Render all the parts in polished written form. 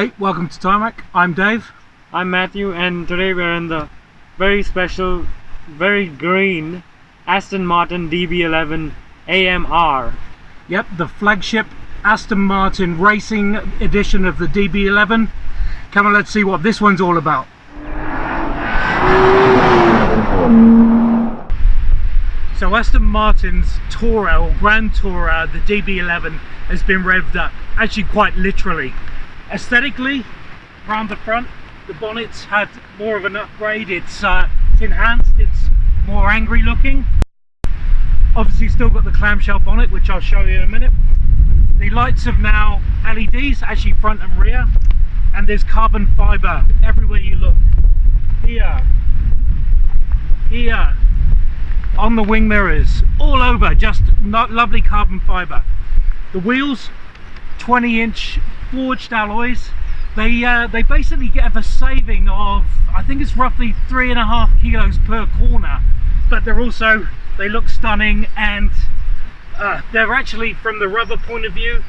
Hey, welcome to Tarmac. I'm Dave. I'm Matthew, and today we're in the very special, very green Aston Martin DB11 AMR. Yep, the flagship Aston Martin racing edition of the DB11. Come on, let's see what this one's all about. So Aston Martin's Tourer, or Grand Tourer, the DB11, has been revved up, actually quite literally. Aesthetically, around the front, the bonnet's had more of an upgrade. It's enhanced, it's more angry looking. Obviously still got the clamshell bonnet, which I'll show you in a minute. The lights have now LEDs, actually front and rear, and there's carbon fibre everywhere you look. Here, on the wing mirrors, all over, just lovely carbon fibre. The wheels, 20-inch forged alloys. They basically get a saving of, I think it's roughly 3.5 kilos per corner, but they look stunning, and they're actually, from the rubber point of view,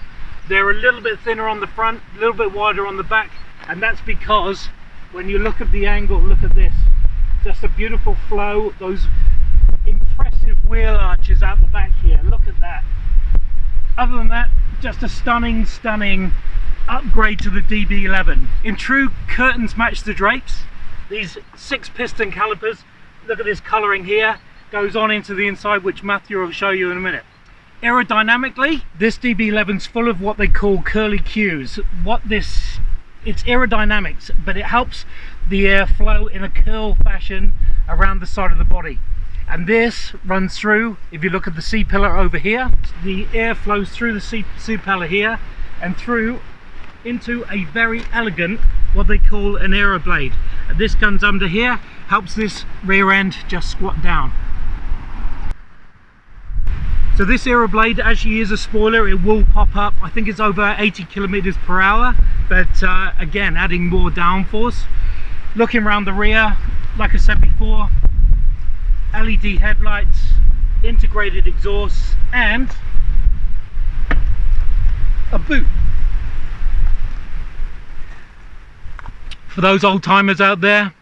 they're a little bit thinner on the front, a little bit wider on the back, and that's because when you look at the angle, look at this, just a beautiful flow, those impressive wheel arches out the back here, look at that. Other than that, just a stunning upgrade to the DB11. In true curtains match the drapes. These 6-piston calipers, look at this colouring here, goes on into the inside, which Matthew will show you in a minute. Aerodynamically, this DB11's full of what they call curly cues. It's aerodynamics, but it helps the air flow in a curl fashion around the side of the body. And this runs through, if you look at the C-pillar over here, the air flows through the C-pillar here and through into a very elegant, what they call an aeroblade. And this comes under here, helps this rear end just squat down. So this aeroblade actually is a spoiler, it will pop up, I think it's over 80 kilometers per hour, but again, adding more downforce. Looking around the rear, like I said before, LED headlights, integrated exhausts, and a boot. For those old timers out there,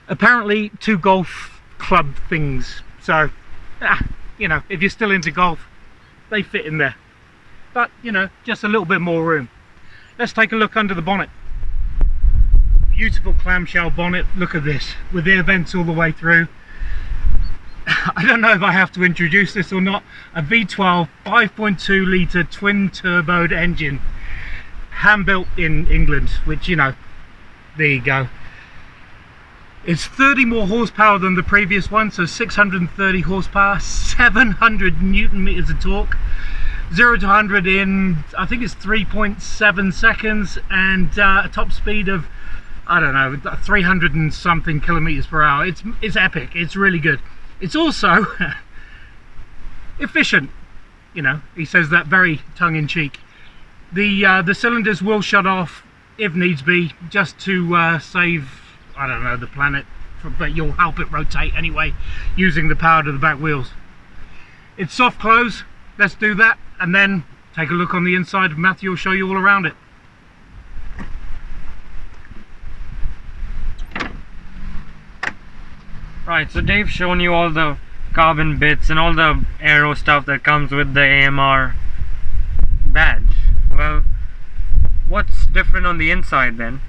apparently 2 golf club things, so you know, if you're still into golf, they fit in there, but you know, just a little bit more room. Let's take a look under the bonnet. Beautiful clamshell bonnet, look at this, with air vents all the way through. I don't know if I have to introduce this or not. A V12 5.2 litre twin-turboed engine, hand-built in England, which, you know, there you go. It's 30 more horsepower than the previous one, so 630 horsepower, 700 newton meters of torque, 0 to 100 in, I think it's 3.7 seconds, and a top speed of, I don't know, 300 and something kilometers per hour. It's epic, it's really good. It's also efficient, you know, he says that very tongue-in-cheek. The cylinders will shut off if needs be, just to save, I don't know, the planet, but you'll help it rotate anyway using the power to the back wheels. It's soft close, let's do that, and then take a look on the inside. Matthew will show you all around it. Right, so Dave's shown you all the carbon bits and all the aero stuff that comes with the AMR badge. Well, what's different on the inside then?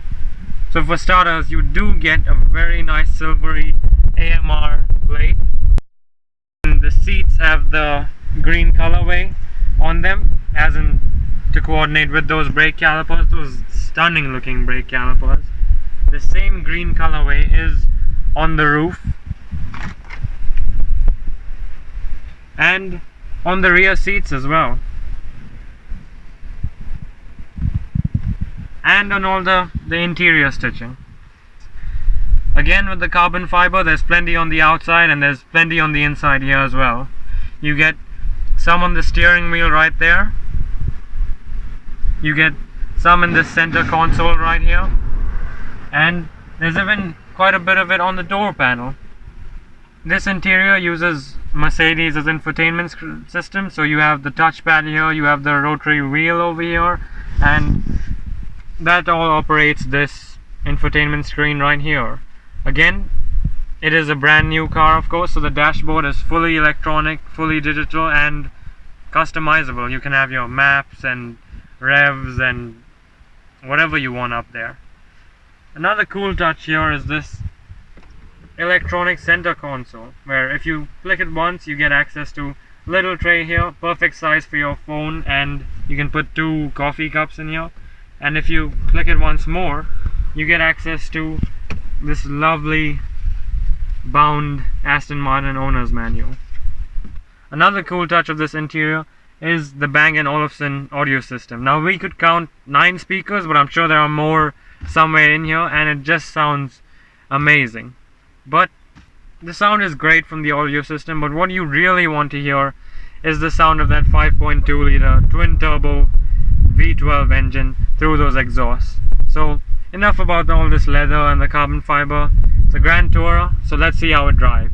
So for starters, you do get a very nice silvery AMR blade. And the seats have the green colorway on them, as in to coordinate with those brake calipers, those stunning looking brake calipers. The same green colorway is on the roof and on the rear seats as well, and on all the interior stitching. Again, with the carbon fiber, there's plenty on the outside and there's plenty on the inside here as well. You get some on the steering wheel right there, you get some in the center console right here, and there's even quite a bit of it on the door panel. This interior uses Mercedes' infotainment system, so you have the touchpad here, you have the rotary wheel over here, and that all operates this infotainment screen right here. Again, it is a brand new car, of course, so the dashboard is fully electronic, fully digital, and customizable. You can have your maps and revs and whatever you want up there. Another cool touch here is this electronic center console, where if you click it once, you get access to little tray here, perfect size for your phone, and you can put 2 coffee cups in here. And if you click it once more, you get access to this lovely bound Aston Martin owner's manual. Another cool touch of this interior is the Bang & Olufsen audio system. Now we could count 9 speakers, but I'm sure there are more somewhere in here, and it just sounds amazing. But the sound is great from the audio system, but what you really want to hear is the sound of that 5.2 liter twin-turbo V12 engine through those exhausts. So enough about all this leather and the carbon fiber. It's a Grand Tourer, so let's see how it drives.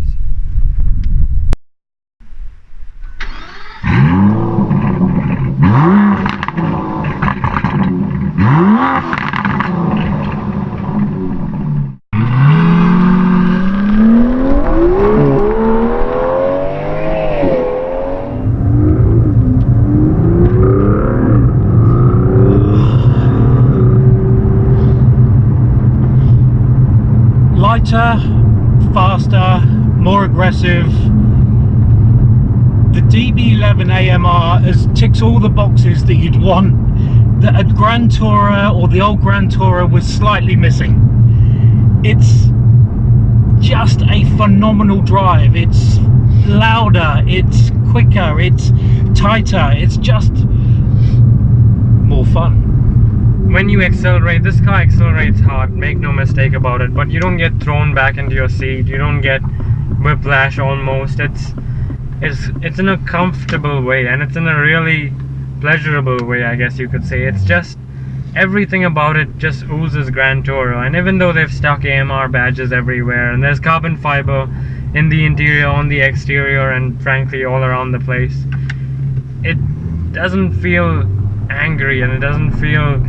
Lighter, faster, more aggressive. The DB11 AMR ticks all the boxes that you'd want that a Grand Tourer or the old Grand Tourer was slightly missing. It's just a phenomenal drive. It's louder, it's quicker, it's tighter, it's just more fun. When you accelerate, this car accelerates hard, make no mistake about it, but you don't get thrown back into your seat, you don't get whiplash almost. It's in a comfortable way, and it's in a really pleasurable way, I guess you could say. It's just, everything about it just oozes Grand Tourer. And even though they've stuck AMR badges everywhere, and there's carbon fiber in the interior, on the exterior, and frankly all around the place, it doesn't feel angry, and it doesn't feel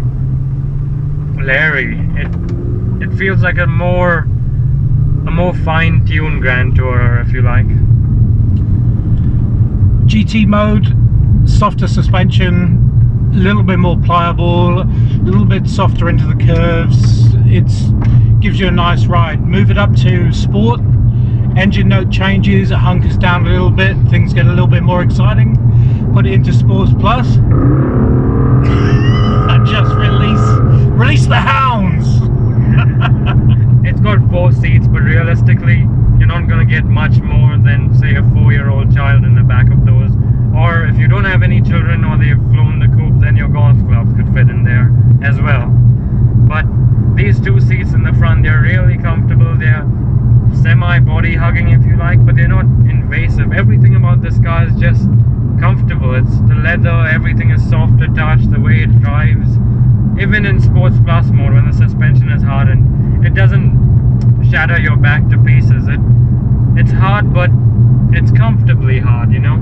Larry. It feels like a more fine-tuned Grand Tourer, if you like. GT mode, softer suspension, a little bit more pliable, a little bit softer into the curves. It gives you a nice ride. Move it up to sport, engine note changes, it hunkers down a little bit, things get a little bit more exciting. Put it into Sports Plus. And just release the hounds. It's got 4 seats, but realistically you're not going to get much more than, say, a 4-year-old child in the back of those. Or if you don't have any children or they've flown the coupe, then your golf clubs could fit in there as well. But these 2 seats in the front, they're really comfortable. They're semi-body hugging, if you like, but they're not invasive. Everything about this car is just comfortable. It's the leather, everything is soft to touch, the way it drives. Even in Sports Plus mode, when the suspension is hardened, it doesn't shatter your back to pieces. It's hard, but it's comfortably hard, you know.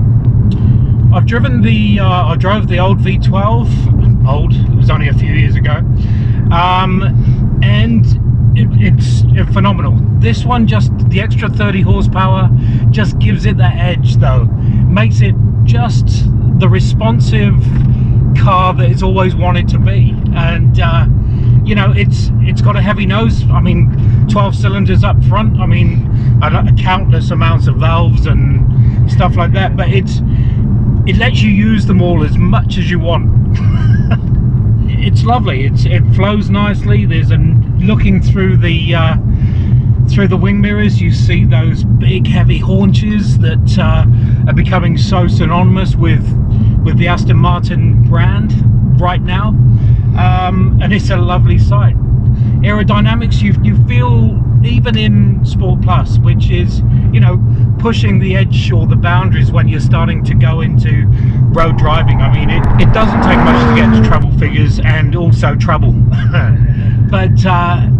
I've driven I drove the old V12. Old, it was only a few years ago, and it's phenomenal. This one, just the extra 30 horsepower just gives it that edge, though. Makes it just the responsive car that it's always wanted to be. And you know, it's got a heavy nose. I mean, 12 cylinders up front. I mean, countless amounts of valves and stuff like that, but it lets you use them all as much as you want. It's lovely. It flows nicely. There's looking through the wing mirrors, you see those big heavy haunches that are becoming so synonymous with the Aston Martin brand right now, and it's a lovely sight. Aerodynamics, you feel even in Sport Plus, which is, you know, pushing the edge or the boundaries when you're starting to go into road driving. I mean, it doesn't take much to get to treble figures and also treble, but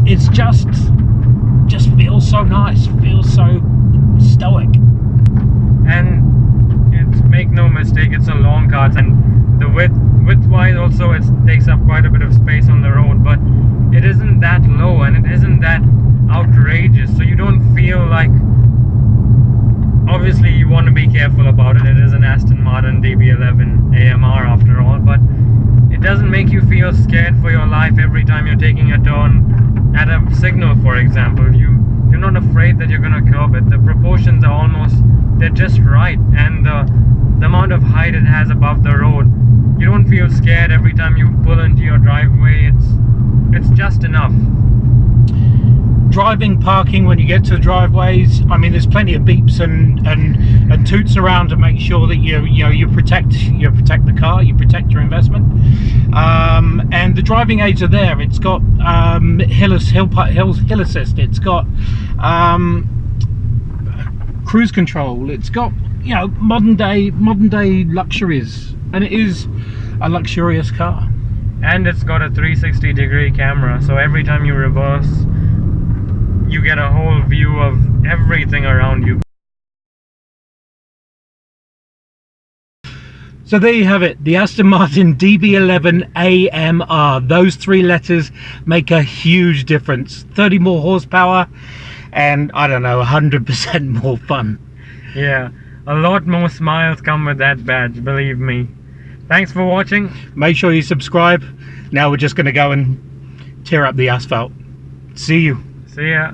it's just feels so nice, feels so stoic. And it's, make no mistake, it's a long car, and the width wise also it takes up quite a bit of space on the road, but it isn't that low and it isn't that outrageous, so you don't feel like, obviously you want to be careful about it. It is an Aston Martin DB11 AMR after all, but it doesn't make you feel scared for your life every time you're taking a turn at a signal, for example. You're not afraid that you're going to curb it. The proportions are almost, they're just right, and the amount of height it has above the road, you don't feel scared every time you pull into your driveway. It's just enough. Driving, parking when you get to the driveways, I mean, there's plenty of beeps and toots around to make sure that you protect the car, you protect your investment. And the driving aids are there. It's got hill assist. It's got cruise control. It's got, you know, modern day luxuries, and it is a luxurious car. And it's got a 360-degree camera, so every time you reverse, you get a whole view of everything around you. So there you have it, the Aston Martin DB11 AMR. Those three letters make a huge difference. 30 more horsepower and, I don't know, 100% more fun. Yeah, a lot more smiles come with that badge, believe me. Thanks for watching. Make sure you subscribe. Now we're just going to go and tear up the asphalt. See you. See ya.